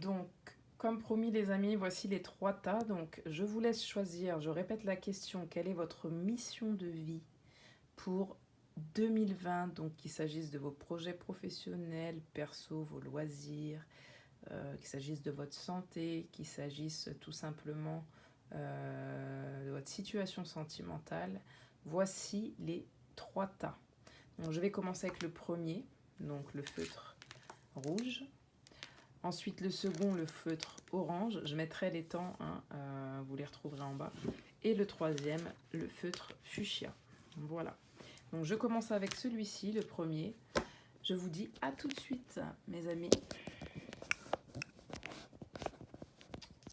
Donc, comme promis les amis, voici les 3 tas. Donc, je vous laisse choisir. Je répète la question. Quelle est votre mission de vie pour 2020? Donc, qu'il s'agisse de vos projets professionnels, perso, vos loisirs, qu'il s'agisse de votre santé, qu'il s'agisse tout simplement de votre situation sentimentale. Voici les 3 tas. Donc, je vais commencer avec le premier, donc le feutre rouge. Ensuite, le second, le feutre orange. Je mettrai les temps, vous les retrouverez en bas. Et le troisième, le feutre fuchsia. Voilà. Donc, je commence avec celui-ci, le premier. Je vous dis à tout de suite, mes amis.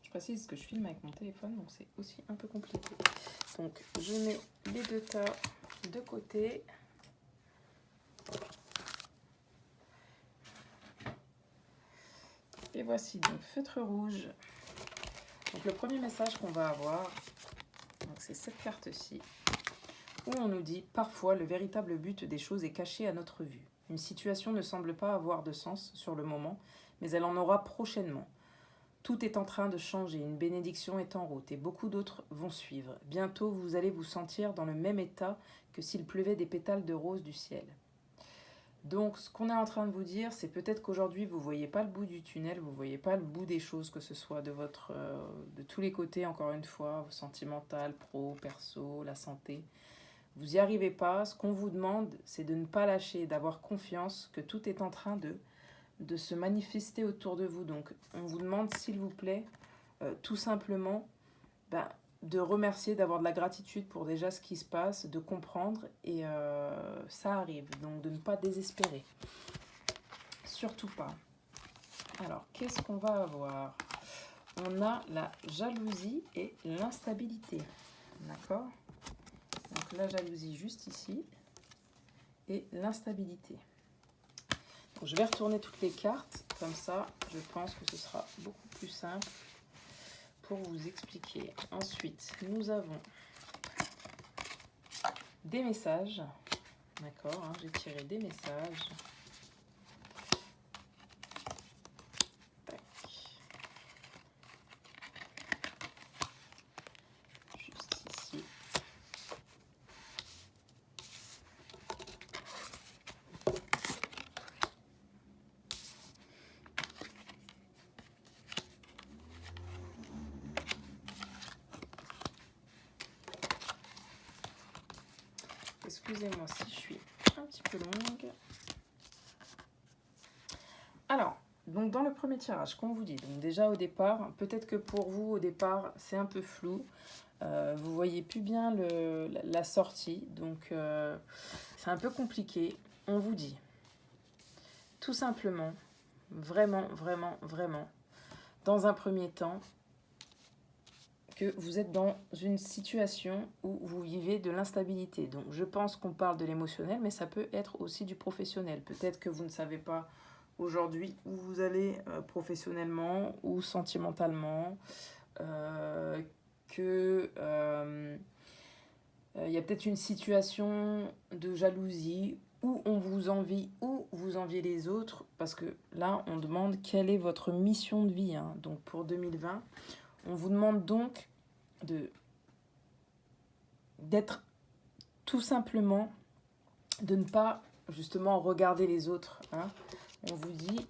Je précise que je filme avec mon téléphone, donc c'est aussi un peu compliqué. Donc, je mets les 2 tas de côté. Et voici donc feutre rouge. Donc le premier message qu'on va avoir, c'est cette carte-ci, où on nous dit « Parfois, le véritable but des choses est caché à notre vue. Une situation ne semble pas avoir de sens sur le moment, mais elle en aura prochainement. Tout est en train de changer, une bénédiction est en route et beaucoup d'autres vont suivre. Bientôt, vous allez vous sentir dans le même état que s'il pleuvait des pétales de rose du ciel. » Donc, ce qu'on est en train de vous dire, c'est peut-être qu'aujourd'hui, vous ne voyez pas le bout du tunnel, vous ne voyez pas le bout des choses, que ce soit de tous les côtés, encore une fois, sentimental, pro, perso, la santé. Vous n'y arrivez pas. Ce qu'on vous demande, c'est de ne pas lâcher, d'avoir confiance que tout est en train de se manifester autour de vous. Donc, on vous demande, s'il vous plaît, tout simplement, de remercier, d'avoir de la gratitude pour déjà ce qui se passe, de comprendre, et ça arrive, donc de ne pas désespérer. Surtout pas. Alors, qu'est-ce qu'on va avoir? On a la jalousie et l'instabilité. D'accord? Donc la jalousie juste ici, et l'instabilité. Donc, je vais retourner toutes les cartes, comme ça, je pense que ce sera beaucoup plus simple pour vous expliquer. Ensuite, nous avons des messages. D'accord, j'ai tiré des messages. Tac. Juste ici. Excusez-moi si je suis un petit peu longue. Alors, donc dans le premier tirage, qu'on vous dit, donc déjà au départ, peut-être que pour vous au départ c'est un peu flou, vous voyez plus bien la sortie, donc c'est un peu compliqué. On vous dit, tout simplement, vraiment, vraiment, vraiment, dans un premier temps, que vous êtes dans une situation où vous vivez de l'instabilité. Donc je pense qu'on parle de l'émotionnel, mais ça peut être aussi du professionnel. Peut-être que vous ne savez pas aujourd'hui où vous allez professionnellement ou sentimentalement, il y a peut-être une situation de jalousie où on vous envie, ou vous enviez les autres, parce que là on demande quelle est votre mission de vie, donc pour 2020. On vous demande donc d'être tout simplement, de ne pas justement regarder les autres. On vous dit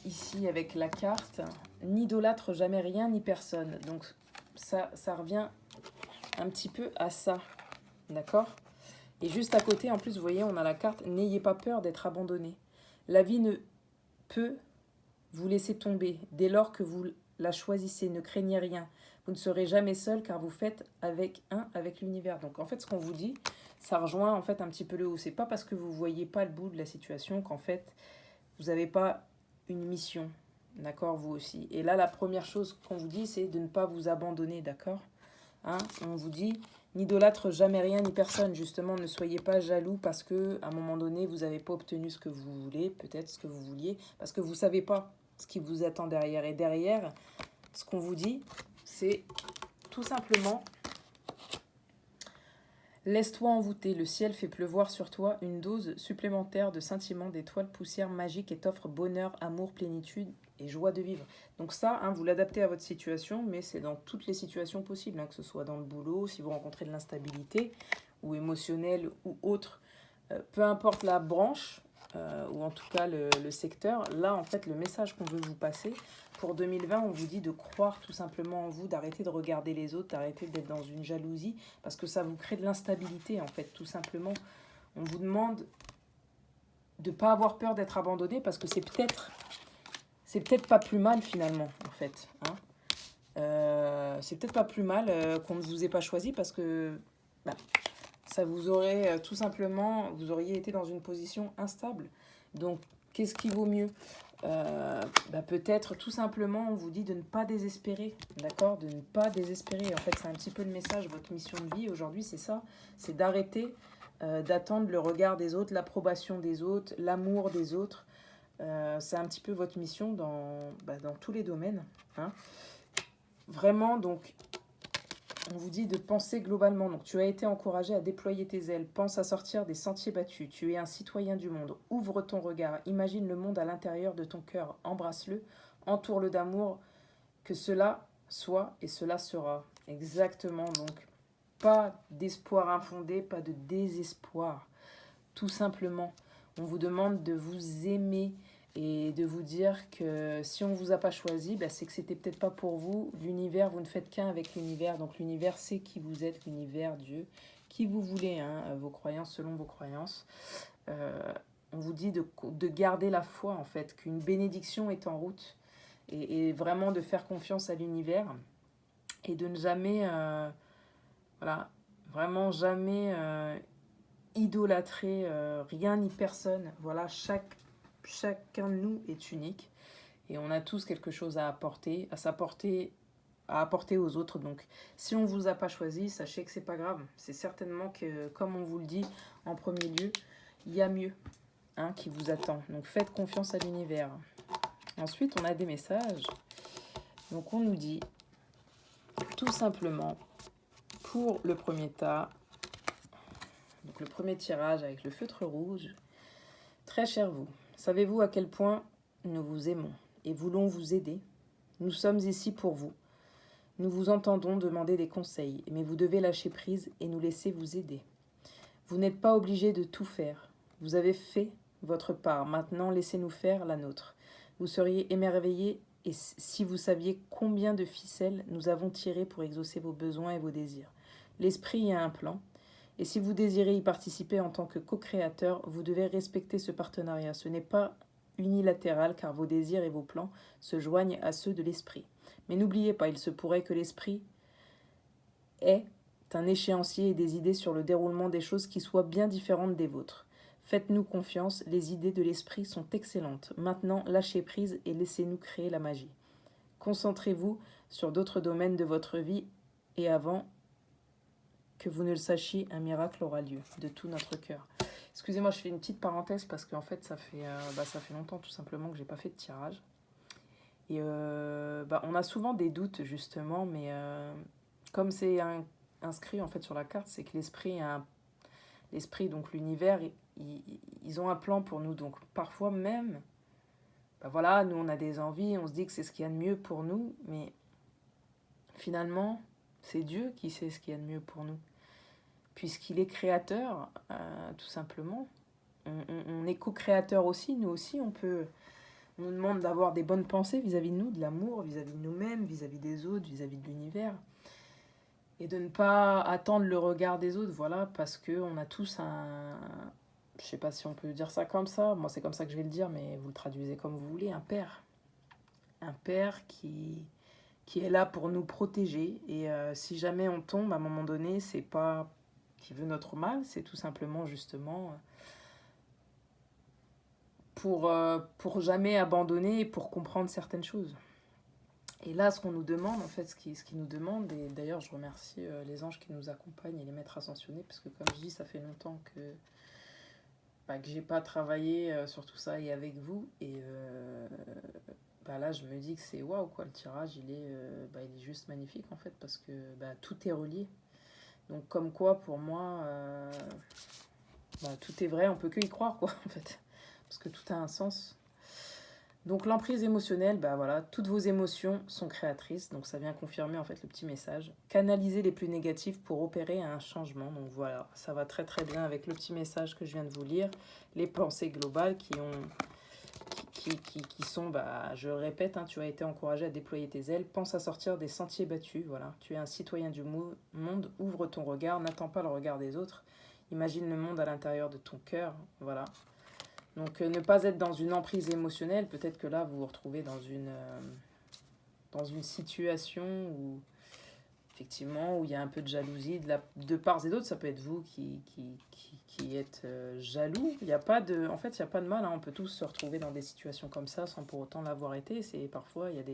ici avec la carte, n'idolâtre jamais rien ni personne. Donc ça revient un petit peu à ça, d'accord? Et juste à côté, en plus, vous voyez, on a la carte, n'ayez pas peur d'être abandonné. La vie ne peut vous laisser tomber dès lors que vous la choisissez, ne craignez rien. Vous ne serez jamais seul car vous faites avec l'univers. Donc en fait, ce qu'on vous dit, ça rejoint en fait un petit peu le haut. C'est pas parce que vous voyez pas le bout de la situation qu'en fait, vous n'avez pas une mission. D'accord, vous aussi. Et là, la première chose qu'on vous dit, c'est de ne pas vous abandonner, d'accord? On vous dit, n'idolâtre jamais rien ni personne. Justement, ne soyez pas jaloux parce que à un moment donné, vous n'avez pas obtenu ce que vous voulez, peut-être ce que vous vouliez, parce que vous ne savez pas ce qui vous attend derrière. Et derrière, ce qu'on vous dit, c'est tout simplement Laisse-toi envoûter, le ciel fait pleuvoir sur toi une dose supplémentaire de scintillement d'étoiles poussières magiques et t'offre bonheur, amour, plénitude et joie de vivre. Donc ça, hein, vous l'adaptez à votre situation, mais c'est dans toutes les situations possibles, hein, que ce soit dans le boulot, si vous rencontrez de l'instabilité, ou émotionnelle, ou autre. Peu importe la branche, ou en tout cas le secteur, là, en fait, le message qu'on veut vous passer, pour 2020, on vous dit de croire tout simplement en vous, d'arrêter de regarder les autres, d'arrêter d'être dans une jalousie, parce que ça vous crée de l'instabilité, en fait, tout simplement. On vous demande de ne pas avoir peur d'être abandonné, parce que c'est peut-être pas plus mal, finalement, en fait. Hein. C'est peut-être pas plus mal qu'on ne vous ait pas choisi, parce que bah, ça vous aurait tout simplement, vous auriez été dans une position instable. Donc, qu'est-ce qui vaut mieux peut-être tout simplement, on vous dit de ne pas désespérer, d'accord? De ne pas désespérer. En fait, c'est un petit peu le message, votre mission de vie aujourd'hui, c'est ça. C'est d'arrêter d'attendre le regard des autres, l'approbation des autres, l'amour des autres. C'est un petit peu votre mission dans tous les domaines. Hein. Vraiment, donc, on vous dit de penser globalement. Donc, tu as été encouragé à déployer tes ailes. Pense à sortir des sentiers battus. Tu es un citoyen du monde. Ouvre ton regard. Imagine le monde à l'intérieur de ton cœur. Embrasse-le. Entoure-le d'amour. Que cela soit et cela sera. Exactement. Donc, pas d'espoir infondé, pas de désespoir. Tout simplement, on vous demande de vous aimer et de vous dire que si on ne vous a pas choisi, c'est que c'était peut-être pas pour vous. L'univers, vous ne faites qu'un avec l'univers. Donc l'univers sait qui vous êtes, l'univers, Dieu, qui vous voulez, hein, vos croyances selon vos croyances. On vous dit de garder la foi, en fait, qu'une bénédiction est en route et vraiment de faire confiance à l'univers et de ne jamais, voilà, vraiment jamais idolâtrer rien ni personne. Voilà, chacun de nous est unique et on a tous quelque chose à apporter, à apporter aux autres. Donc, si on ne vous a pas choisi, sachez que c'est pas grave. C'est certainement que, comme on vous le dit en premier lieu, il y a mieux, hein, qui vous attend. Donc, faites confiance à l'univers. Ensuite, on a des messages. Donc, on nous dit tout simplement pour le premier tas, donc le premier tirage avec le feutre rouge. Très cher vous, savez-vous à quel point nous vous aimons et voulons vous aider? Nous sommes ici pour vous. Nous vous entendons demander des conseils, mais vous devez lâcher prise et nous laisser vous aider. Vous n'êtes pas obligé de tout faire. Vous avez fait votre part. Maintenant, laissez-nous faire la nôtre. Vous seriez émerveillés et si vous saviez combien de ficelles nous avons tirées pour exaucer vos besoins et vos désirs. L'esprit a un plan. Et si vous désirez y participer en tant que co-créateur, vous devez respecter ce partenariat. Ce n'est pas unilatéral car vos désirs et vos plans se joignent à ceux de l'esprit. Mais n'oubliez pas, il se pourrait que l'esprit ait un échéancier et des idées sur le déroulement des choses qui soient bien différentes des vôtres. Faites-nous confiance, les idées de l'esprit sont excellentes. Maintenant, lâchez prise et laissez-nous créer la magie. Concentrez-vous sur d'autres domaines de votre vie et avant que vous ne le sachiez, un miracle aura lieu de tout notre cœur. Excusez-moi, je fais une petite parenthèse parce qu'en fait, ça fait longtemps tout simplement que j'ai pas fait de tirage. Et on a souvent des doutes justement, mais comme c'est inscrit en fait sur la carte, c'est que l'esprit, donc l'univers, ils ont un plan pour nous. Donc parfois même, voilà, nous on a des envies, on se dit que c'est ce qu'il y a de mieux pour nous, mais finalement, c'est Dieu qui sait ce qu'il y a de mieux pour nous. Puisqu'il est créateur, tout simplement. On est co-créateur aussi, nous aussi, on nous demande d'avoir des bonnes pensées vis-à-vis de nous, de l'amour, vis-à-vis de nous-mêmes, vis-à-vis des autres, vis-à-vis de l'univers. Et de ne pas attendre le regard des autres, voilà, parce qu'on a tous un... Je sais pas si on peut dire ça comme ça, moi c'est comme ça que je vais le dire, mais vous le traduisez comme vous voulez, un père. Un père qui est là pour nous protéger. Et si jamais on tombe, à un moment donné, c'est pas qui veut notre mal, c'est tout simplement justement pour jamais abandonner et pour comprendre certaines choses. Et là, ce qu'on nous demande, en fait, ce qui nous demande, et d'ailleurs je remercie les anges qui nous accompagnent et les maîtres ascensionnés, parce que comme je dis, ça fait longtemps que j'ai pas travaillé sur tout ça et avec vous, et là je me dis que c'est waouh quoi, le tirage il est juste magnifique en fait, parce que tout est relié. Donc comme quoi, pour moi, tout est vrai, on peut que y croire, quoi, en fait. Parce que tout a un sens. Donc l'emprise émotionnelle, voilà, toutes vos émotions sont créatrices, donc ça vient confirmer en fait le petit message. Canalisez les plus négatifs pour opérer un changement, donc voilà, ça va très très bien avec le petit message que je viens de vous lire. Les pensées globales qui sont, je le répète, tu as été encouragé à déployer tes ailes, pense à sortir des sentiers battus, voilà. Tu es un citoyen du monde, ouvre ton regard, n'attends pas le regard des autres, imagine le monde à l'intérieur de ton cœur, voilà. Donc ne pas être dans une emprise émotionnelle, peut-être que là vous vous retrouvez dans une situation où effectivement où il y a un peu de jalousie de part et d'autre, ça peut être vous qui êtes jaloux. Il n'y a pas de, en fait, il n'y a pas de mal, on peut tous se retrouver dans des situations comme ça sans pour autant l'avoir été. C'est parfois il y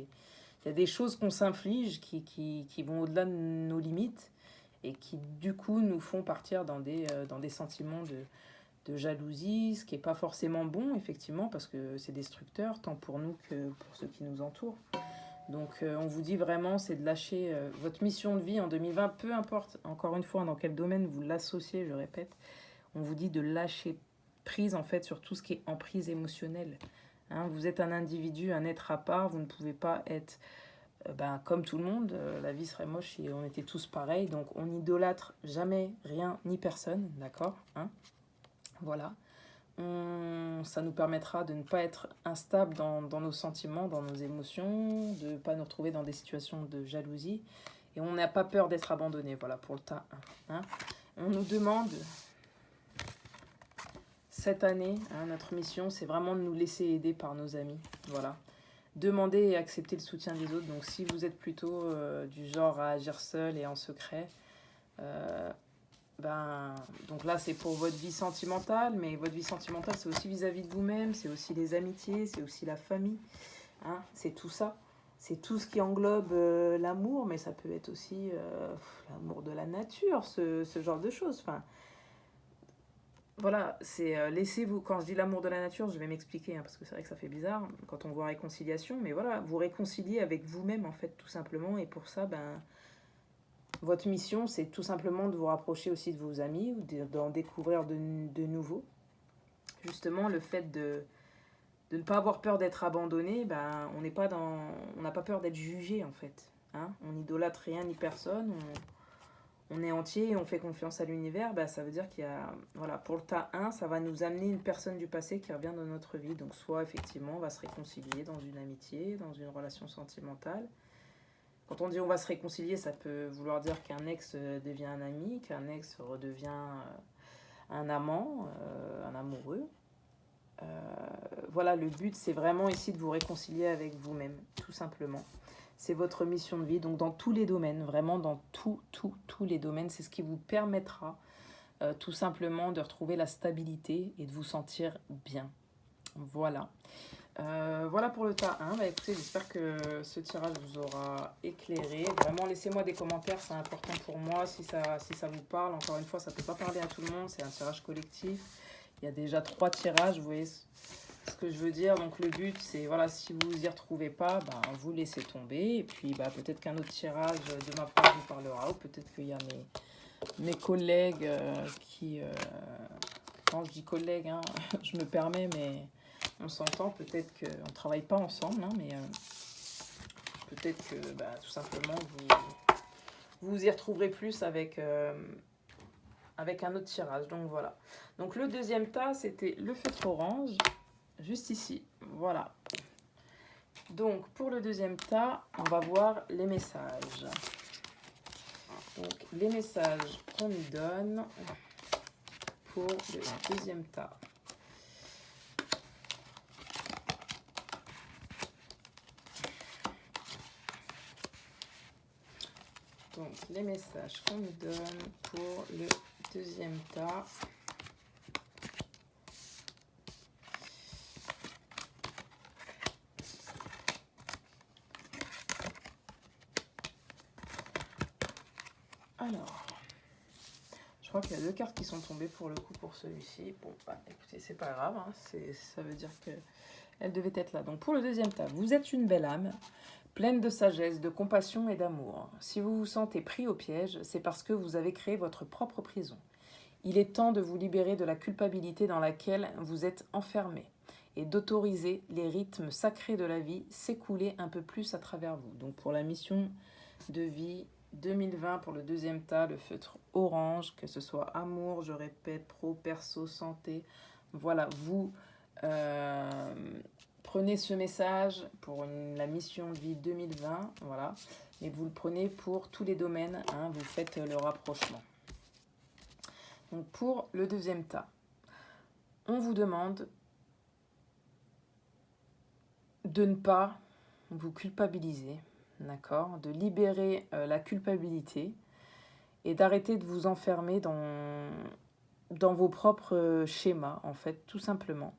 a des choses qu'on s'inflige qui vont au-delà de nos limites et qui du coup nous font partir dans des sentiments de jalousie, ce qui n'est pas forcément bon, effectivement, parce que c'est destructeur, tant pour nous que pour ceux qui nous entourent. Donc on vous dit vraiment, c'est de lâcher votre mission de vie en 2020, peu importe, encore une fois, dans quel domaine vous l'associez, je répète, on vous dit de lâcher prise, en fait, sur tout ce qui est emprise émotionnelle. Vous êtes un individu, un être à part, vous ne pouvez pas être comme tout le monde, la vie serait moche si on était tous pareils, donc on n'idolâtre jamais rien ni personne, d'accord, voilà. Ça nous permettra de ne pas être instable dans nos sentiments, dans nos émotions, de ne pas nous retrouver dans des situations de jalousie. Et on n'a pas peur d'être abandonné, voilà, pour le tas 1. On nous demande, cette année, notre mission, c'est vraiment de nous laisser aider par nos amis, voilà. Demander et accepter le soutien des autres. Donc si vous êtes plutôt du genre à agir seul et en secret, donc là c'est pour votre vie sentimentale, mais votre vie sentimentale c'est aussi vis-à-vis de vous-même, c'est aussi les amitiés, c'est aussi la famille, c'est tout ça, c'est tout ce qui englobe l'amour, mais ça peut être aussi l'amour de la nature, ce genre de choses, voilà, c'est laissez-vous, quand je dis l'amour de la nature, je vais m'expliquer, parce que c'est vrai que ça fait bizarre quand on voit réconciliation, mais voilà, vous réconciliez avec vous-même en fait tout simplement, et pour ça, votre mission, c'est tout simplement de vous rapprocher aussi de vos amis ou d'en découvrir de nouveaux. Justement, le fait de ne pas avoir peur d'être abandonné, on n'a pas peur d'être jugé en fait. On n'idolâtre rien ni personne, on est entier et on fait confiance à l'univers. Ça veut dire qu'il y a, voilà, pour le tas 1, ça va nous amener une personne du passé qui revient dans notre vie. Donc soit effectivement, on va se réconcilier dans une amitié, dans une relation sentimentale. Quand on dit on va se réconcilier, ça peut vouloir dire qu'un ex devient un ami, qu'un ex redevient un amant, un amoureux. Voilà, le but, c'est vraiment ici de vous réconcilier avec vous-même, tout simplement. C'est votre mission de vie, donc dans tous les domaines, vraiment dans tous les domaines, c'est ce qui vous permettra tout simplement de retrouver la stabilité et de vous sentir bien. Voilà. Voilà pour le tas 1. Écoutez, j'espère que ce tirage vous aura éclairé. Vraiment, laissez-moi des commentaires, c'est important pour moi si ça vous parle. Encore une fois, ça ne peut pas parler à tout le monde, c'est un tirage collectif. Il y a déjà 3 tirages, vous voyez ce que je veux dire. Donc le but, c'est, voilà, si vous vous y retrouvez pas, vous laissez tomber. Et puis, peut-être qu'un autre tirage de ma part vous parlera. Ou peut-être qu'il y a mes collègues qui... quand je dis collègues, je me permets, mais... On s'entend, peut-être qu'on ne travaille pas ensemble, mais peut-être que tout simplement vous y retrouverez plus avec un autre tirage. Donc voilà. Donc le deuxième tas, c'était le feutre orange, juste ici. Voilà. Donc pour le deuxième tas, on va voir les messages. Donc les messages qu'on nous donne pour le deuxième tas. Donc, les messages qu'on nous donne pour le deuxième tas. Alors, je crois qu'il y a 2 cartes qui sont tombées pour le coup pour celui-ci. Bon, écoutez, c'est pas grave, ça veut dire qu'elle devait être là. Donc, pour le deuxième tas, vous êtes une belle âme, Pleine de sagesse, de compassion et d'amour. Si vous vous sentez pris au piège, c'est parce que vous avez créé votre propre prison. Il est temps de vous libérer de la culpabilité dans laquelle vous êtes enfermé et d'autoriser les rythmes sacrés de la vie s'écouler un peu plus à travers vous. Donc pour la mission de vie 2020, pour le deuxième tas, le feutre orange, que ce soit amour, je répète, pro, perso, santé, voilà, vous prenez ce message pour la mission de vie 2020, voilà, et vous le prenez pour tous les domaines, hein, vous faites le rapprochement. Donc pour le deuxième tas, on vous demande de ne pas vous culpabiliser, d'accord, de libérer la culpabilité et d'arrêter de vous enfermer dans vos propres schémas, en fait, tout simplement.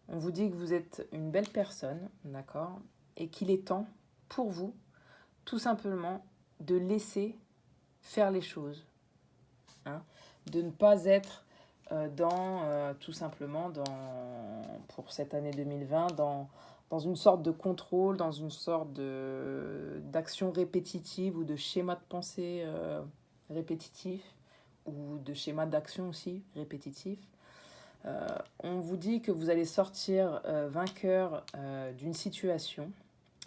On vous dit que vous êtes une belle personne, d'accord, et qu'il est temps pour vous, tout simplement, de laisser faire les choses, hein, de ne pas être tout simplement, pour cette année 2020, dans une sorte de contrôle, dans une sorte d'action répétitive ou de schéma de pensée répétitif ou de schéma d'action aussi répétitif. On vous dit que vous allez sortir vainqueur d'une situation,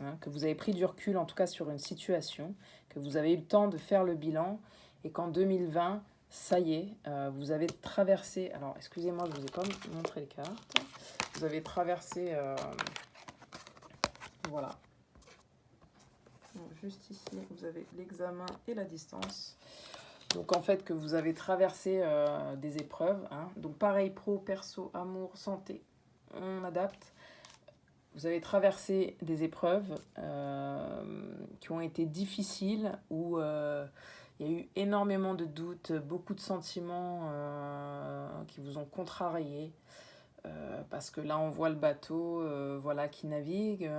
hein, que vous avez pris du recul en tout cas sur une situation, que vous avez eu le temps de faire le bilan et qu'en 2020, ça y est, vous avez traversé, alors excusez-moi, je ne vous ai pas montré les cartes, vous avez traversé, voilà, donc, juste ici, vous avez l'examen et la distance. Donc en fait que vous avez traversé des épreuves, hein. Donc pareil, pro, perso, amour, santé, on adapte. Vous avez traversé des épreuves qui ont été difficiles, où il y a eu énormément de doutes, beaucoup de sentiments qui vous ont contrarié. Parce que là on voit le bateau voilà, qui navigue,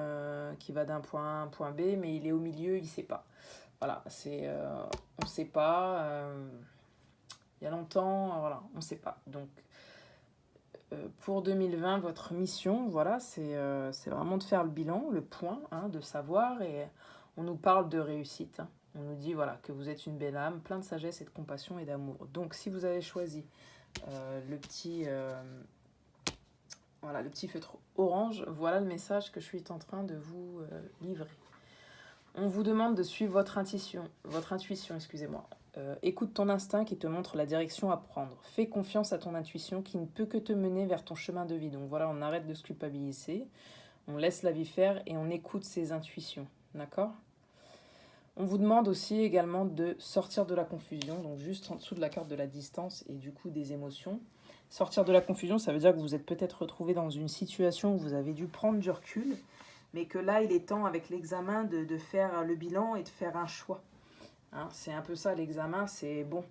qui va d'un point A à un point B, mais il est au milieu, il ne sait pas. Voilà, on ne sait pas, il y a longtemps, voilà, on ne sait pas. Donc, pour 2020, votre mission, voilà, c'est vraiment de faire le bilan, le point, hein, de savoir, et on nous parle de réussite, hein. On nous dit, voilà, que vous êtes une belle âme, plein de sagesse et de compassion et d'amour. Donc, si vous avez choisi le petit feutre orange, voilà le message que je suis en train de vous livrer. On vous demande de suivre votre intuition, excusez-moi. Écoute ton instinct qui te montre la direction à prendre. Fais confiance à ton intuition qui ne peut que te mener vers ton chemin de vie. Donc voilà, on arrête de se culpabiliser, on laisse la vie faire et on écoute ses intuitions. D'accord ? On vous demande aussi également de sortir de la confusion, donc juste en dessous de la carte de la distance et du coup des émotions. Sortir de la confusion, ça veut dire que vous êtes peut-être retrouvé dans une situation où vous avez dû prendre du recul, mais que là, il est temps, avec l'examen, de faire le bilan et de faire un choix. Hein, c'est un peu ça, l'examen, c'est bon.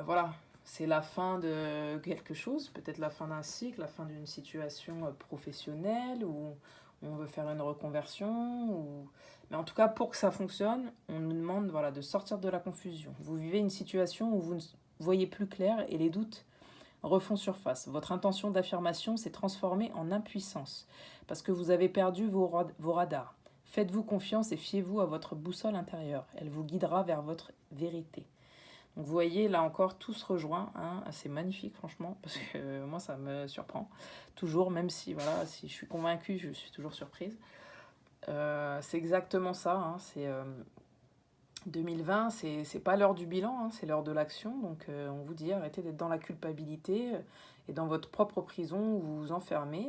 Voilà, c'est la fin de quelque chose, peut-être la fin d'un cycle, la fin d'une situation professionnelle, ou on veut faire une reconversion. Mais en tout cas, pour que ça fonctionne, on nous demande, voilà, de sortir de la confusion. Vous vivez une situation où vous ne voyez plus clair et les doutes refont surface. Votre intention d'affirmation s'est transformée en impuissance parce que vous avez perdu vos radars. Faites-vous confiance et fiez-vous à votre boussole intérieure. Elle vous guidera vers votre vérité. Donc vous voyez, là encore, tout se rejoint. Hein. C'est magnifique, franchement, parce que moi, ça me surprend. Toujours, même si, voilà, si je suis convaincue, je suis toujours surprise. C'est exactement ça. Hein. C'est 2020, c'est pas l'heure du bilan, hein, c'est l'heure de l'action. Donc on vous dit, arrêtez d'être dans la culpabilité et dans votre propre prison où vous vous enfermez.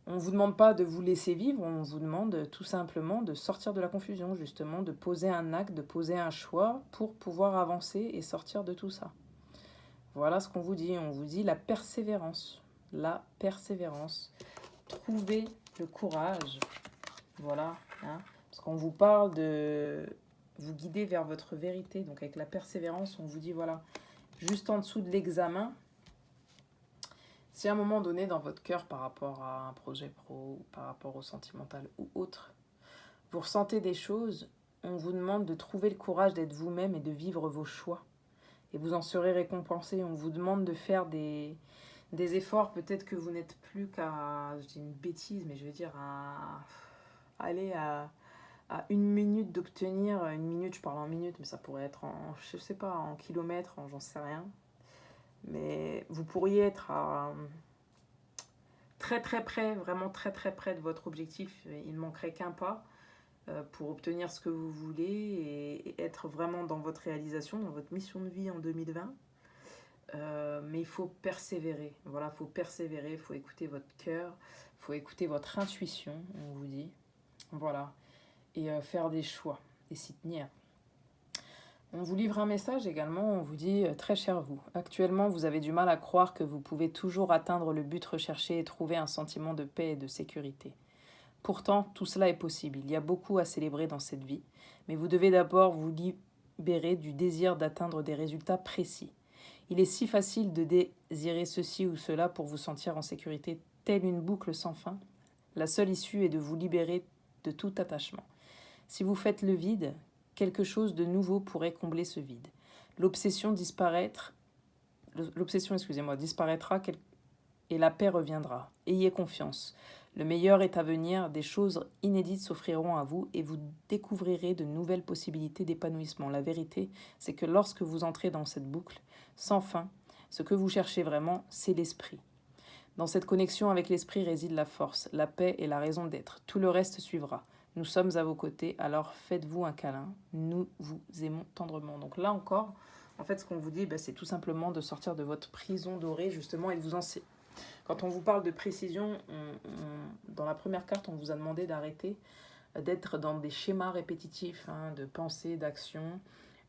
On ne vous demande pas de vous laisser vivre, on vous demande tout simplement de sortir de la confusion, justement, de poser un acte, de poser un choix pour pouvoir avancer et sortir de tout ça. Voilà ce qu'on vous dit. On vous dit la persévérance. La persévérance. Trouvez le courage. Voilà. Hein, parce qu'on vous parle de vous guider vers votre vérité. Donc avec la persévérance, on vous dit, voilà, juste en dessous de l'examen, si à un moment donné dans votre cœur par rapport à un projet pro, ou par rapport au sentimental ou autre, vous ressentez des choses, on vous demande de trouver le courage d'être vous-même et de vivre vos choix. Et vous en serez récompensé. On vous demande de faire des efforts. Peut-être que vous n'êtes plus qu'à, je dis une bêtise, mais je veux dire aller à 1 minute d'obtenir, 1 minute, je parle en minutes, mais ça pourrait être en, je sais pas, en kilomètres, j'en sais rien. Mais vous pourriez être à très très près, vraiment très très près de votre objectif. Il ne manquerait qu'un pas pour obtenir ce que vous voulez et être vraiment dans votre réalisation, dans votre mission de vie en 2020. Mais il faut persévérer. Voilà, il faut persévérer, il faut écouter votre cœur, il faut écouter votre intuition, on vous dit. Voilà. Et faire des choix et s'y tenir. On vous livre un message également, on vous dit « Très cher vous, actuellement vous avez du mal à croire que vous pouvez toujours atteindre le but recherché et trouver un sentiment de paix et de sécurité. Pourtant, tout cela est possible, il y a beaucoup à célébrer dans cette vie, mais vous devez d'abord vous libérer du désir d'atteindre des résultats précis. Il est si facile de désirer ceci ou cela pour vous sentir en sécurité, telle une boucle sans fin. La seule issue est de vous libérer de tout attachement. Si vous faites le vide, quelque chose de nouveau pourrait combler ce vide. L'obsession disparaîtra et la paix reviendra. Ayez confiance. Le meilleur est à venir, des choses inédites s'offriront à vous et vous découvrirez de nouvelles possibilités d'épanouissement. La vérité, c'est que lorsque vous entrez dans cette boucle sans fin, ce que vous cherchez vraiment, c'est l'esprit. Dans cette connexion avec l'esprit réside la force, la paix et la raison d'être. Tout le reste suivra. Nous sommes à vos côtés, alors faites-vous un câlin. Nous vous aimons tendrement. Donc là encore, en fait, ce qu'on vous dit, c'est tout simplement de sortir de votre prison dorée, justement, et de vous enseigner. Quand on vous parle de précision, dans la première carte, on vous a demandé d'arrêter d'être dans des schémas répétitifs, de pensée, d'action,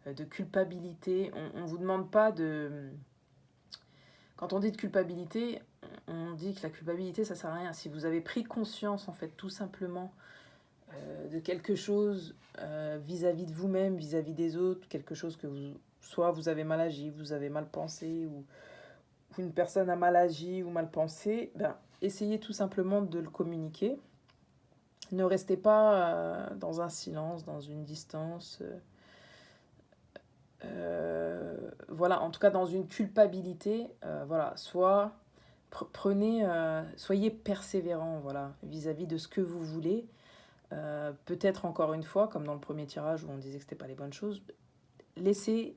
de culpabilité. On ne vous demande pas de... Quand on dit de culpabilité, on dit que la culpabilité, ça ne sert à rien. Si vous avez pris conscience, en fait, tout simplement, de quelque chose vis-à-vis de vous-même, vis-à-vis des autres, quelque chose que soit vous avez mal agi, vous avez mal pensé, ou une personne a mal agi ou mal pensé, essayez tout simplement de le communiquer. Ne restez pas dans un silence, dans une distance. Voilà, en tout cas dans une culpabilité. Voilà, soyez persévérant, voilà, vis-à-vis de ce que vous voulez. Peut-être encore une fois, comme dans le premier tirage où on disait que c'était pas les bonnes choses, laissez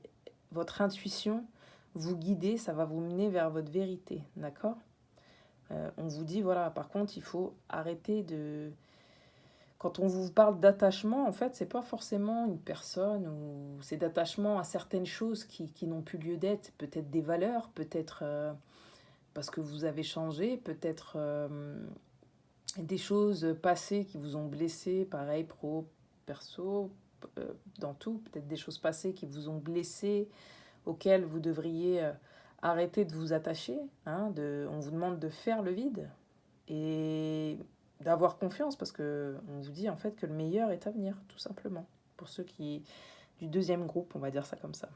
votre intuition vous guider, ça va vous mener vers votre vérité, d'accord ? On vous dit, voilà, par contre, il faut arrêter de... Quand on vous parle d'attachement, en fait, c'est pas forcément une personne, ou c'est d'attachement à certaines choses qui n'ont plus lieu d'être, peut-être des valeurs, peut-être parce que vous avez changé, peut-être des choses passées qui vous ont blessé, pareil, pro, perso, dans tout, peut-être des choses passées qui vous ont blessé, auxquelles vous devriez arrêter de vous attacher. On vous demande de faire le vide et d'avoir confiance, parce qu'on vous dit en fait que le meilleur est à venir, tout simplement. Pour ceux du deuxième groupe, on va dire ça comme ça.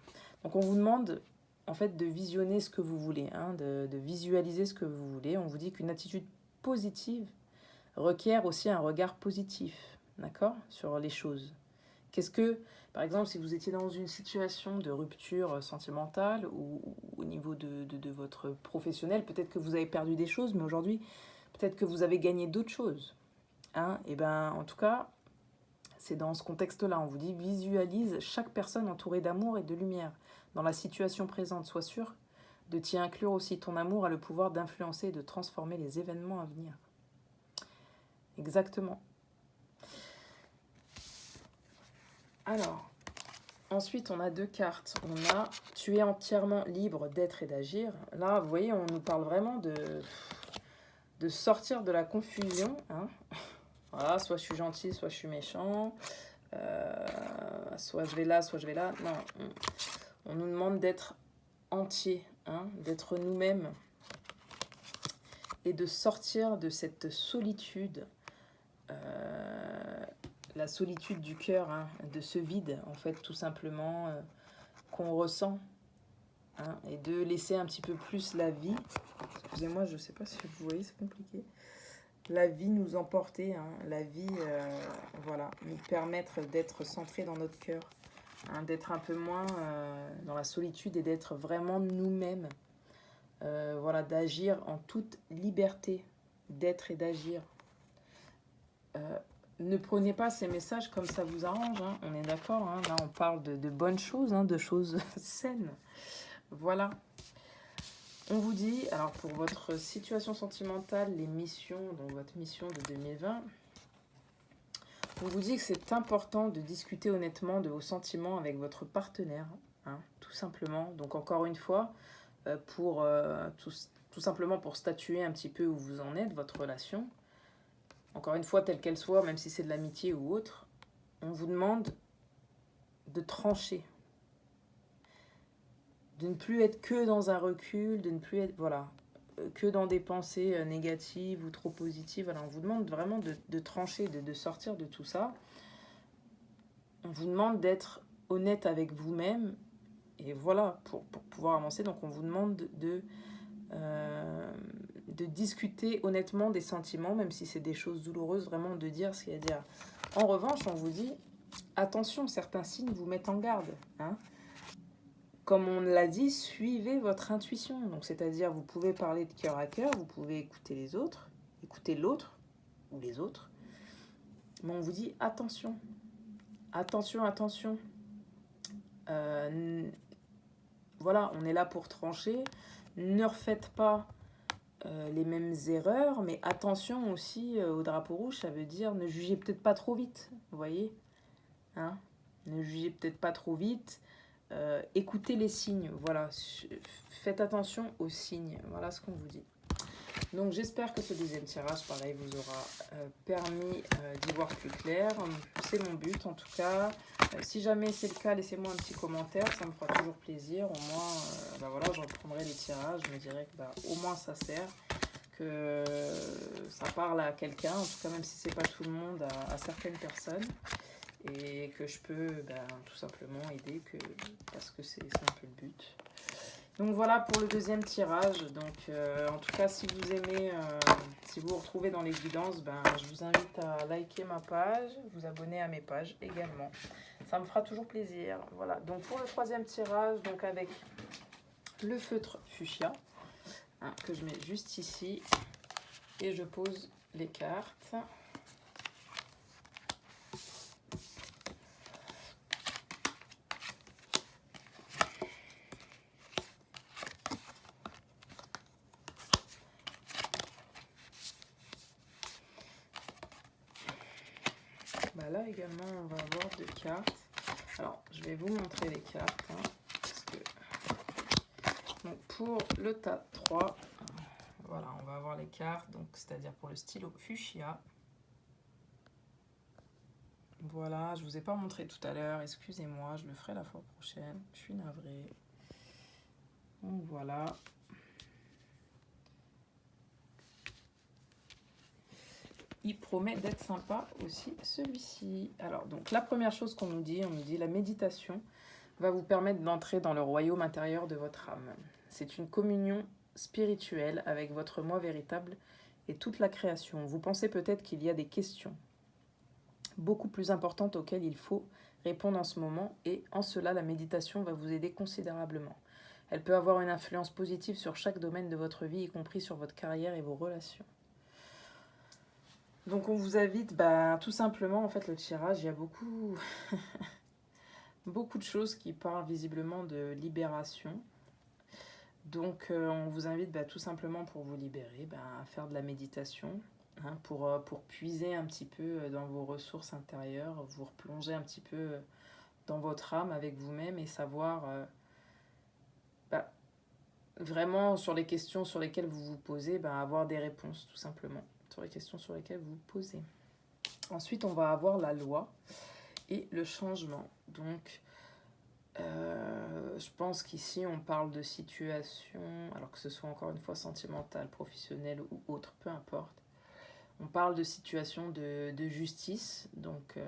Donc on vous demande en fait de visionner ce que vous voulez, de visualiser ce que vous voulez. On vous dit qu'une attitude positive requiert aussi un regard positif, d'accord, sur les choses. Qu'est-ce que, par exemple, si vous étiez dans une situation de rupture sentimentale ou au niveau de votre professionnel, peut-être que vous avez perdu des choses, mais aujourd'hui, peut-être que vous avez gagné d'autres choses. Et en tout cas, c'est dans ce contexte-là, on vous dit visualise chaque personne entourée d'amour et de lumière. Dans la situation présente, sois sûr de t'y inclure aussi. Ton amour a le pouvoir d'influencer et de transformer les événements à venir. Exactement. Alors, ensuite, on a 2 cartes. On a « Tu es entièrement libre d'être et d'agir ». Là, vous voyez, on nous parle vraiment de sortir de la confusion. Voilà, soit je suis gentil, soit je suis méchant. Soit je vais là, soit je vais là. Non, on nous demande d'être entier, d'être nous-mêmes. Et de sortir de cette solitude. La solitude du cœur, de ce vide, en fait, tout simplement, qu'on ressent, et de laisser un petit peu plus la vie, excusez-moi, je ne sais pas si vous voyez, c'est compliqué, la vie nous emporter, la vie, voilà, nous permettre d'être centrés dans notre cœur, d'être un peu moins dans la solitude et d'être vraiment nous-mêmes, voilà, d'agir en toute liberté, d'être et d'agir. ne prenez pas ces messages comme ça vous arrange, hein, on est d'accord, hein, là on parle de bonnes choses, hein, de choses saines. Voilà. On vous dit, alors pour votre situation sentimentale, les missions, donc votre mission de 2020, on vous dit que c'est important de discuter honnêtement de vos sentiments avec votre partenaire, hein, tout simplement. Donc encore une fois, pour tout simplement pour statuer un petit peu où vous en êtes, votre relation, encore une fois, telle qu'elle soit, même si c'est de l'amitié ou autre, on vous demande de trancher, de ne plus être que dans un recul, de ne plus être, voilà, que dans des pensées négatives ou trop positives. Voilà, on vous demande vraiment de trancher, de sortir de tout ça. On vous demande d'être honnête avec vous-même. Et voilà, pour pouvoir avancer, donc on vous demande de discuter honnêtement des sentiments, même si c'est des choses douloureuses, vraiment de dire ce qu'il y a à dire. En revanche, on vous dit, attention, certains signes vous mettent en garde. Hein. Comme on l'a dit, suivez votre intuition. Donc, c'est-à-dire, vous pouvez parler de cœur à cœur, vous pouvez écouter les autres, écouter l'autre ou les autres. Mais on vous dit, attention, attention, attention. Voilà, on est là pour trancher. Ne refaites pas les mêmes erreurs, mais attention aussi au drapeau rouge, ça veut dire ne jugez peut-être pas trop vite, vous voyez, hein, ne jugez peut-être pas trop vite, écoutez les signes, voilà, faites attention aux signes, voilà ce qu'on vous dit. Donc j'espère que ce deuxième tirage, pareil, vous aura permis d'y voir plus clair. C'est mon but en tout cas. Si jamais c'est le cas, laissez-moi un petit commentaire, ça me fera toujours plaisir. Au moins, voilà, je reprendrai les tirages, je me dirais que au moins ça sert, que ça parle à quelqu'un, en tout cas même si c'est pas tout le monde, à certaines personnes. Et que je peux tout simplement aider, parce que c'est un peu le but. Donc voilà pour le deuxième tirage. Donc en tout cas, si vous aimez, si vous vous retrouvez dans les guidances, je vous invite à liker ma page, vous abonner à mes pages également. Ça me fera toujours plaisir. Voilà. Donc pour le troisième tirage, donc avec le feutre fuchsia, hein, que je mets juste ici, et je pose les cartes. Là également, on va avoir deux cartes. Alors, je vais vous montrer les cartes. Hein, parce que... Donc, pour le tas 3, voilà, on va avoir les cartes. Donc, c'est-à-dire pour le stylo fuchsia. Voilà, je ne vous ai pas montré tout à l'heure. Excusez-moi, je le ferai la fois prochaine. Je suis navrée. Donc, voilà. Il promet d'être sympa aussi, celui-ci. Alors, donc, la première chose qu'on nous dit, on nous dit la méditation va vous permettre d'entrer dans le royaume intérieur de votre âme. C'est une communion spirituelle avec votre moi véritable et toute la création. Vous pensez peut-être qu'il y a des questions beaucoup plus importantes auxquelles il faut répondre en ce moment, et en cela, la méditation va vous aider considérablement. Elle peut avoir une influence positive sur chaque domaine de votre vie, y compris sur votre carrière et vos relations. Donc on vous invite, tout simplement, en fait le tirage, il y a beaucoup, beaucoup de choses qui parlent visiblement de libération. Donc on vous invite tout simplement pour vous libérer, à faire de la méditation, hein, pour puiser un petit peu dans vos ressources intérieures, vous replonger un petit peu dans votre âme avec vous-même et savoir vraiment sur les questions sur lesquelles vous vous posez, avoir des réponses tout simplement. Sur les questions sur lesquelles vous vous posez. Ensuite, on va avoir la loi et le changement. Donc, je pense qu'ici, on parle de situation, alors que ce soit encore une fois sentimentale, professionnelle ou autre, peu importe. On parle de situation de justice, donc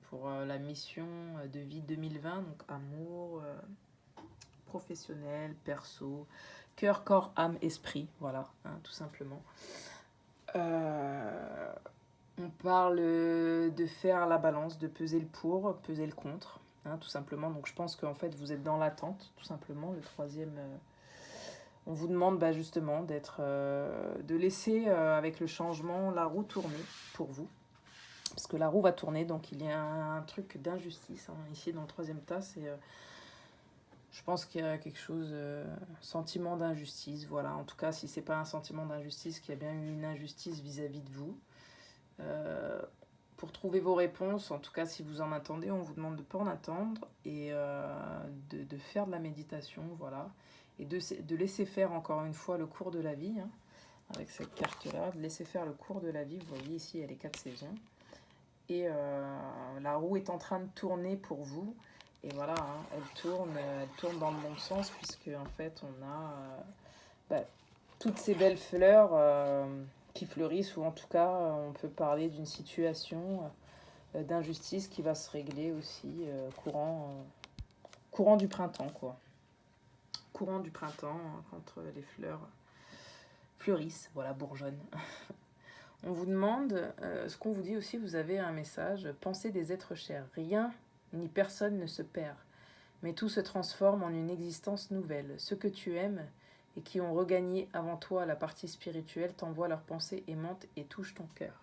pour la mission de vie 2020, donc amour, professionnel, perso, cœur, corps, âme, esprit, voilà, hein, tout simplement. On parle de faire la balance, de peser le pour, peser le contre, hein, tout simplement. Donc je pense qu'en fait vous êtes dans l'attente, tout simplement. Le troisième, on vous demande justement de laisser avec le changement la roue tourner pour vous. Parce que la roue va tourner, donc il y a un truc d'injustice. Hein. Ici, dans le troisième tas, c'est... je pense qu'il y a quelque chose... sentiment d'injustice, voilà. En tout cas, si c'est pas un sentiment d'injustice, qu'il y a bien eu une injustice vis-à-vis de vous. Pour trouver vos réponses, en tout cas, si vous en attendez, on vous demande de ne pas en attendre et de faire de la méditation, voilà. Et de laisser faire, encore une fois, le cours de la vie, hein, avec cette carte-là, de laisser faire le cours de la vie. Vous voyez, ici, il y a les 4 saisons. Et la roue est en train de tourner pour vous. Et voilà, hein, elle tourne dans le bon sens, puisque en fait, on a toutes ces belles fleurs qui fleurissent, ou en tout cas, on peut parler d'une situation d'injustice qui va se régler aussi courant du printemps, quoi. Courant du printemps, hein, quand les fleurs fleurissent, voilà, bourgeonnent. On vous demande, ce qu'on vous dit aussi, vous avez un message, pensez des êtres chers. Rien ni personne ne se perd, mais tout se transforme en une existence nouvelle. Ceux que tu aimes et qui ont regagné avant toi la partie spirituelle t'envoient leurs pensées aimantes et touchent ton cœur.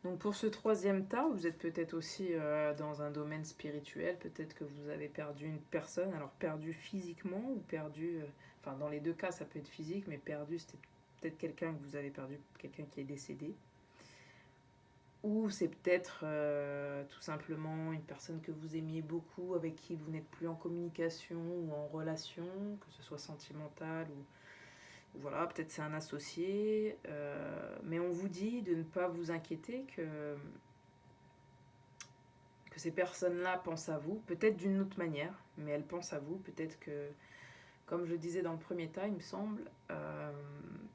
Donc pour ce troisième tas, vous êtes peut-être aussi dans un domaine spirituel, peut-être que vous avez perdu une personne, alors perdu physiquement ou perdu, enfin dans les deux cas ça peut être physique, mais perdu c'était peut-être quelqu'un que vous avez perdu, quelqu'un qui est décédé. Ou c'est peut-être tout simplement une personne que vous aimiez beaucoup, avec qui vous n'êtes plus en communication ou en relation, que ce soit sentimentale ou voilà, peut-être c'est un associé. Mais on vous dit de ne pas vous inquiéter, que ces personnes-là pensent à vous, peut-être d'une autre manière, mais elles pensent à vous. Peut-être que, comme je disais dans le premier tas, il me semble,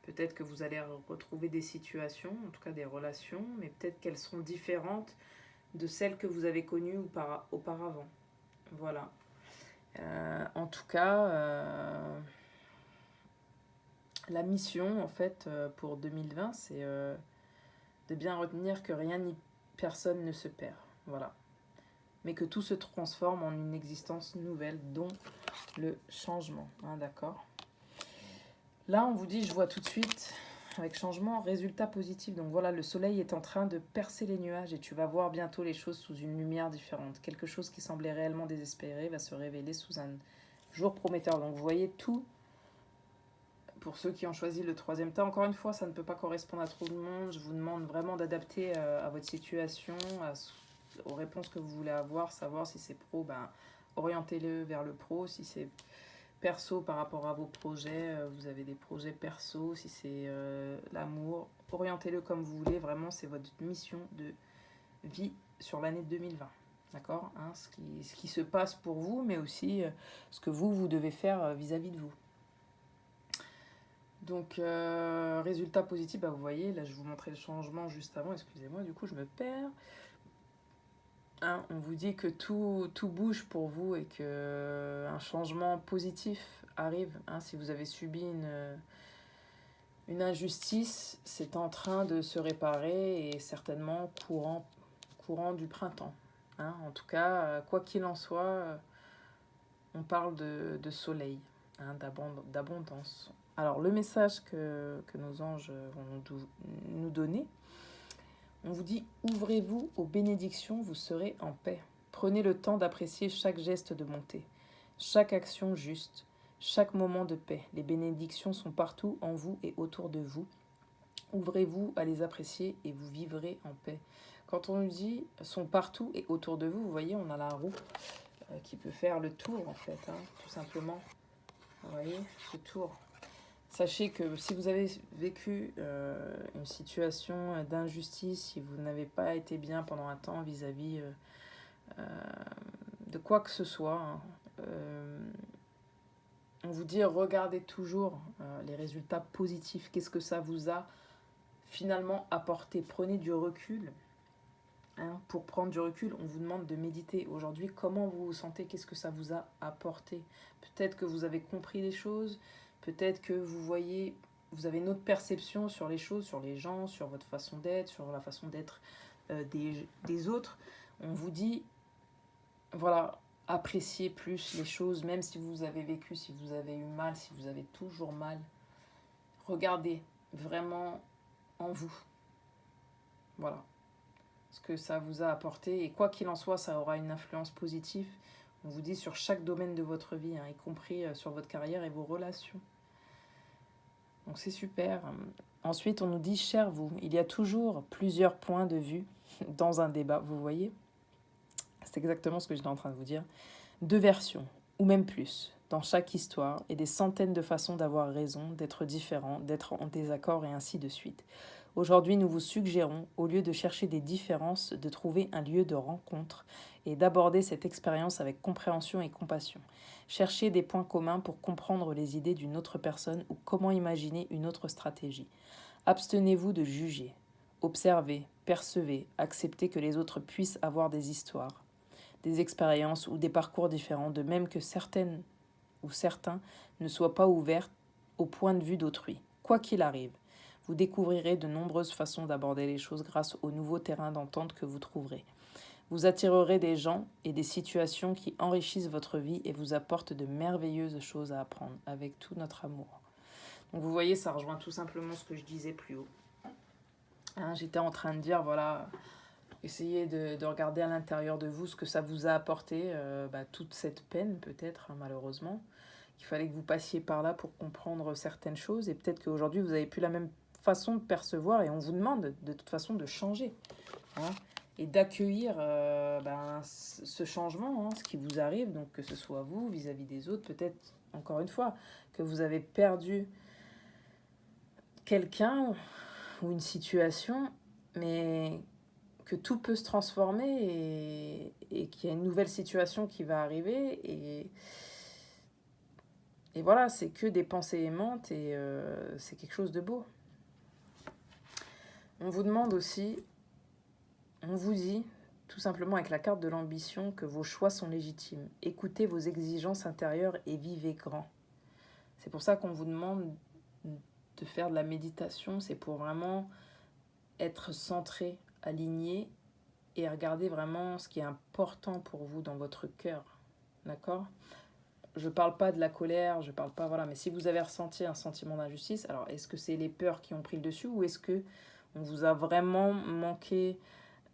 peut-être que vous allez retrouver des situations, en tout cas des relations, mais peut-être qu'elles seront différentes de celles que vous avez connues auparavant. Voilà. En tout cas, la mission, en fait, pour 2020, c'est de bien retenir que rien ni personne ne se perd. Voilà. Mais que tout se transforme en une existence nouvelle, dont le changement. Hein, d'accord ? Là, on vous dit, je vois tout de suite, avec changement, résultat positif. Donc voilà, le soleil est en train de percer les nuages et tu vas voir bientôt les choses sous une lumière différente. Quelque chose qui semblait réellement désespéré va se révéler sous un jour prometteur. Donc vous voyez tout, pour ceux qui ont choisi le troisième tas. Encore une fois, ça ne peut pas correspondre à tout le monde. Je vous demande vraiment d'adapter à votre situation, aux réponses que vous voulez avoir, savoir si c'est pro, orientez-le vers le pro. Si c'est perso par rapport à vos projets, vous avez des projets perso, si c'est l'amour, orientez-le comme vous voulez. Vraiment, c'est votre mission de vie sur l'année 2020. D'accord, hein, ce qui se passe pour vous, mais aussi ce que vous devez faire vis-à-vis de vous. Donc, résultat positif, vous voyez, là je vous montrais le changement juste avant, excusez-moi, du coup je me perds. Hein, on vous dit que tout bouge pour vous et qu'un changement positif arrive. Hein, si vous avez subi une injustice, c'est en train de se réparer et certainement courant du printemps. Hein, en tout cas, quoi qu'il en soit, on parle de soleil, hein, d'abondance. Alors, le message que nos anges vont nous donner, on vous dit « Ouvrez-vous aux bénédictions, vous serez en paix. Prenez le temps d'apprécier chaque geste de bonté, chaque action juste, chaque moment de paix. Les bénédictions sont partout en vous et autour de vous. Ouvrez-vous à les apprécier et vous vivrez en paix. » Quand on nous dit « sont partout et autour de vous », vous voyez, on a la roue qui peut faire le tour, en fait, hein, tout simplement. Vous voyez, ce tour. Sachez que si vous avez vécu une situation d'injustice, si vous n'avez pas été bien pendant un temps vis-à-vis de quoi que ce soit, hein, on vous dit regardez toujours les résultats positifs. Qu'est-ce que ça vous a finalement apporté? Prenez du recul. Hein, pour prendre du recul, on vous demande de méditer. Aujourd'hui, comment vous vous sentez? Qu'est-ce que ça vous a apporté? Peut-être que vous avez compris des choses. Peut-être que vous avez une autre perception sur les choses, sur les gens, sur votre façon d'être, sur la façon d'être des autres. On vous dit, voilà, appréciez plus les choses, même si vous avez vécu, si vous avez eu mal, si vous avez toujours mal. Regardez vraiment en vous. Voilà. ce que ça vous a apporté. Et quoi qu'il en soit, ça aura une influence positive, on vous dit, sur chaque domaine de votre vie, hein, y compris sur votre carrière et vos relations. Donc c'est super. Ensuite, on nous dit, cher vous, il y a toujours plusieurs points de vue dans un débat, vous voyez? C'est exactement ce que j'étais en train de vous dire. 2 versions, ou même plus, dans chaque histoire, et des centaines de façons d'avoir raison, d'être différent, d'être en désaccord et ainsi de suite. Aujourd'hui, nous vous suggérons, au lieu de chercher des différences, de trouver un lieu de rencontre et d'aborder cette expérience avec compréhension et compassion. Cherchez des points communs pour comprendre les idées d'une autre personne ou comment imaginer une autre stratégie. Abstenez-vous de juger. Observez, percevez, acceptez que les autres puissent avoir des histoires, des expériences ou des parcours différents, de même que certaines ou certains ne soient pas ouverts au point de vue d'autrui. Quoi qu'il arrive, vous découvrirez de nombreuses façons d'aborder les choses grâce aux nouveaux terrains d'entente que vous trouverez. Vous attirerez des gens et des situations qui enrichissent votre vie et vous apportent de merveilleuses choses à apprendre avec tout notre amour. Donc vous voyez, ça rejoint tout simplement ce que je disais plus haut. Hein, j'étais en train de dire, voilà, essayez de regarder à l'intérieur de vous ce que ça vous a apporté, toute cette peine peut-être, hein, malheureusement. Il fallait que vous passiez par là pour comprendre certaines choses et peut-être qu'aujourd'hui vous n'avez plus la même façon de percevoir et on vous demande de toute façon de changer, hein, et d'accueillir ce changement, hein, ce qui vous arrive, donc que ce soit vous vis-à-vis des autres, peut-être encore une fois que vous avez perdu quelqu'un ou une situation, mais que tout peut se transformer et qu'il y a une nouvelle situation qui va arriver et voilà, c'est que des pensées aimantes et c'est quelque chose de beau. On vous demande aussi, on vous dit tout simplement avec la carte de l'ambition que vos choix sont légitimes. Écoutez vos exigences intérieures et vivez grand. C'est pour ça qu'on vous demande de faire de la méditation, c'est pour vraiment être centré, aligné et regarder vraiment ce qui est important pour vous dans votre cœur. D'accord ? Je parle pas de la colère, je parle pas, voilà, mais si vous avez ressenti un sentiment d'injustice, alors est-ce que c'est les peurs qui ont pris le dessus ou est-ce que on vous a vraiment manqué,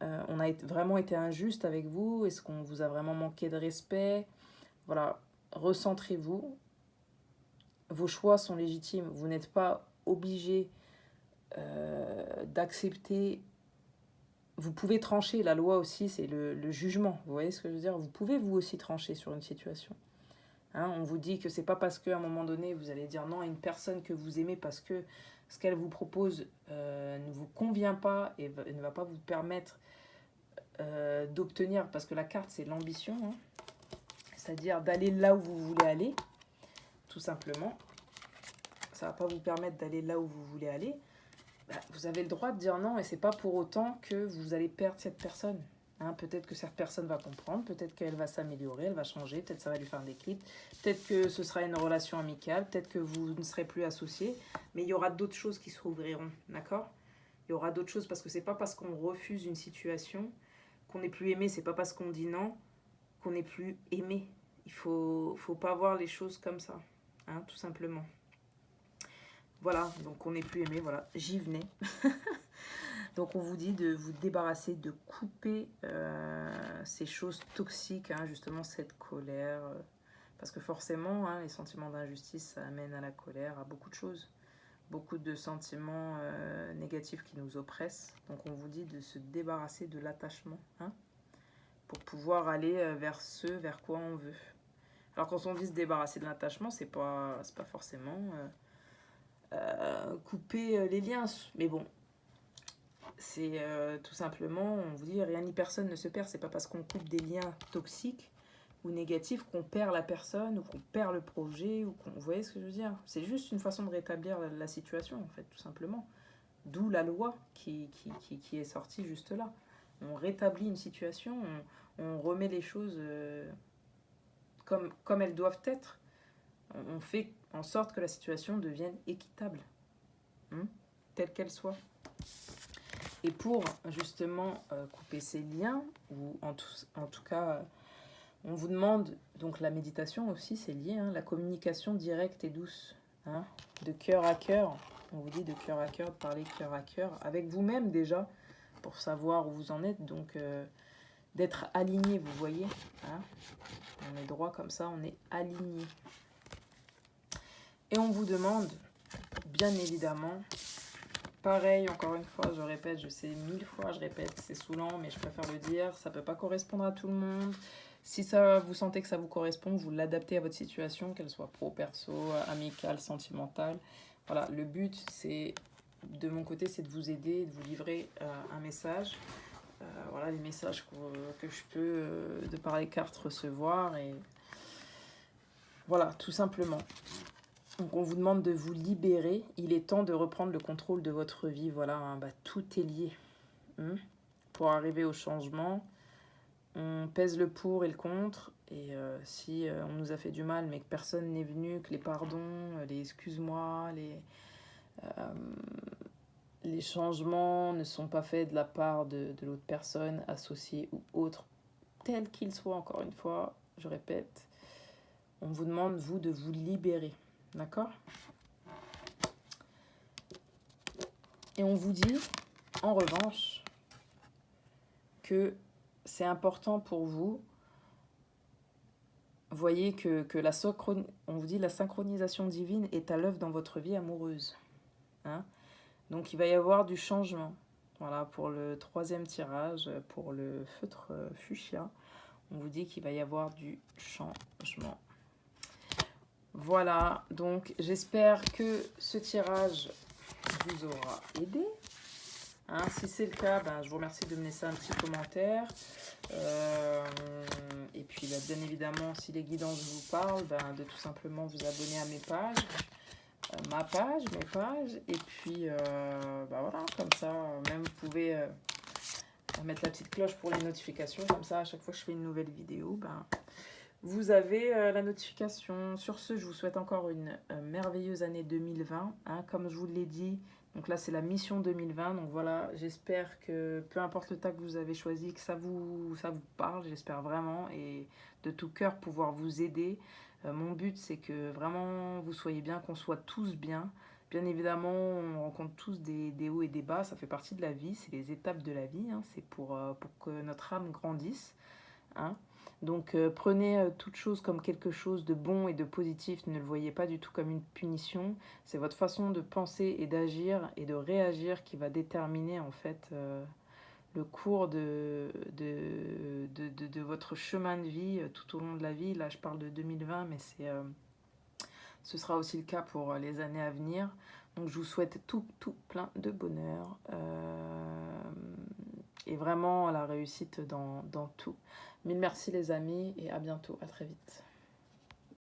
on a vraiment été injuste avec vous, est-ce qu'on vous a vraiment manqué de respect? Voilà, recentrez-vous, vos choix sont légitimes, vous n'êtes pas obligé d'accepter. Vous pouvez trancher, la loi aussi, c'est le jugement, vous voyez ce que je veux dire? Vous pouvez vous aussi trancher sur une situation. Hein, on vous dit que c'est pas parce qu'à un moment donné, vous allez dire non à une personne que vous aimez parce que ce qu'elle vous propose ne vous convient pas et ne va pas vous permettre d'obtenir, parce que la carte, c'est l'ambition, hein, c'est-à-dire d'aller là où vous voulez aller, tout simplement. Ça va pas vous permettre d'aller là où vous voulez aller. Vous avez le droit de dire non et c'est pas pour autant que vous allez perdre cette personne. Hein, peut-être que cette personne va comprendre, peut-être qu'elle va s'améliorer, elle va changer, peut-être ça va lui faire un déclic, peut-être que ce sera une relation amicale, peut-être que vous ne serez plus associés, mais il y aura d'autres choses qui s'ouvriront, d'accord? Il y aura d'autres choses parce que c'est pas parce qu'on refuse une situation qu'on n'est plus aimé, c'est pas parce qu'on dit non qu'on n'est plus aimé. Il faut pas voir les choses comme ça, hein, tout simplement. Voilà, donc on n'est plus aimé, voilà, j'y venais. Donc on vous dit de vous débarrasser, de couper ces choses toxiques, hein, justement cette colère. Parce que forcément, hein, les sentiments d'injustice, ça amène à la colère, à beaucoup de choses. Beaucoup de sentiments négatifs qui nous oppressent. Donc on vous dit de se débarrasser de l'attachement, hein, pour pouvoir aller vers ce vers quoi on veut. Alors quand on dit se débarrasser de l'attachement, c'est pas forcément couper les liens. Mais bon, c'est tout simplement, on vous dit rien ni personne ne se perd. C'est pas parce qu'on coupe des liens toxiques ou négatifs qu'on perd la personne ou qu'on perd le projet ou qu'on, vous voyez ce que je veux dire? C'est juste une façon de rétablir la situation en fait, tout simplement. D'où la loi qui est sortie juste là. On rétablit une situation, on remet les choses comme elles doivent être. On fait en sorte que la situation devienne équitable, telle qu'elle soit. Et pour justement couper ces liens, ou en tout cas, on vous demande, donc la méditation aussi, c'est lié, hein, la communication directe et douce, hein, de cœur à cœur. On vous dit de cœur à cœur, de parler cœur à cœur, avec vous-même déjà, pour savoir où vous en êtes. Donc, d'être aligné, vous voyez. Hein, on est droit comme ça, on est aligné. Et on vous demande, bien évidemment, pareil, encore une fois, je répète, je sais 1000 fois, je répète, c'est saoulant, mais je préfère le dire, ça ne peut pas correspondre à tout le monde. Si ça, vous sentez que ça vous correspond, vous l'adaptez à votre situation, qu'elle soit pro, perso, amicale, sentimentale. Voilà, le but, c'est, de mon côté, c'est de vous aider, de vous livrer un message. Voilà les messages que je peux, de par les cartes, recevoir. Et voilà, tout simplement. Donc on vous demande de vous libérer. Il est temps de reprendre le contrôle de votre vie. Voilà, hein, tout est lié. Pour arriver au changement, on pèse le pour et le contre. Et si on nous a fait du mal, mais que personne n'est venu, que les pardons, les excuse-moi, les changements ne sont pas faits de la part de l'autre personne, associée ou autre, tel qu'il soit, encore une fois, je répète, on vous demande, vous, de vous libérer. D'accord ? Et on vous dit, en revanche, que c'est important pour vous. Voyez que on vous dit la synchronisation divine est à l'œuvre dans votre vie amoureuse. Hein ? Donc il va y avoir du changement. Voilà, pour le 3e tirage, pour le feutre fuchsia, on vous dit qu'il va y avoir du changement. Voilà, donc j'espère que ce tirage vous aura aidé. Hein, si c'est le cas, je vous remercie de me laisser un petit commentaire. Et puis, bien évidemment, si les guidances vous parlent, de tout simplement vous abonner à mes pages. Ma page, mes pages. Et puis, voilà, comme ça, même vous pouvez mettre la petite cloche pour les notifications. Comme ça, à chaque fois que je fais une nouvelle vidéo, vous avez la notification. Sur ce, je vous souhaite encore une merveilleuse année 2020. Hein, comme je vous l'ai dit, donc là, c'est la mission 2020. Donc voilà, j'espère que, peu importe le tas que vous avez choisi, que ça vous parle. J'espère vraiment et de tout cœur pouvoir vous aider. Mon but, c'est que vraiment vous soyez bien, qu'on soit tous bien. Bien évidemment, on rencontre tous des hauts et des bas. Ça fait partie de la vie. C'est les étapes de la vie. Hein, c'est pour que notre âme grandisse. Hein. Donc prenez toute chose comme quelque chose de bon et de positif, ne le voyez pas du tout comme une punition. C'est votre façon de penser et d'agir et de réagir qui va déterminer en fait le cours de votre chemin de vie tout au long de la vie. Là je parle de 2020 mais ce sera aussi le cas pour les années à venir. Donc je vous souhaite tout plein de bonheur et vraiment la réussite dans tout. Mille merci les amis et à bientôt, à très vite.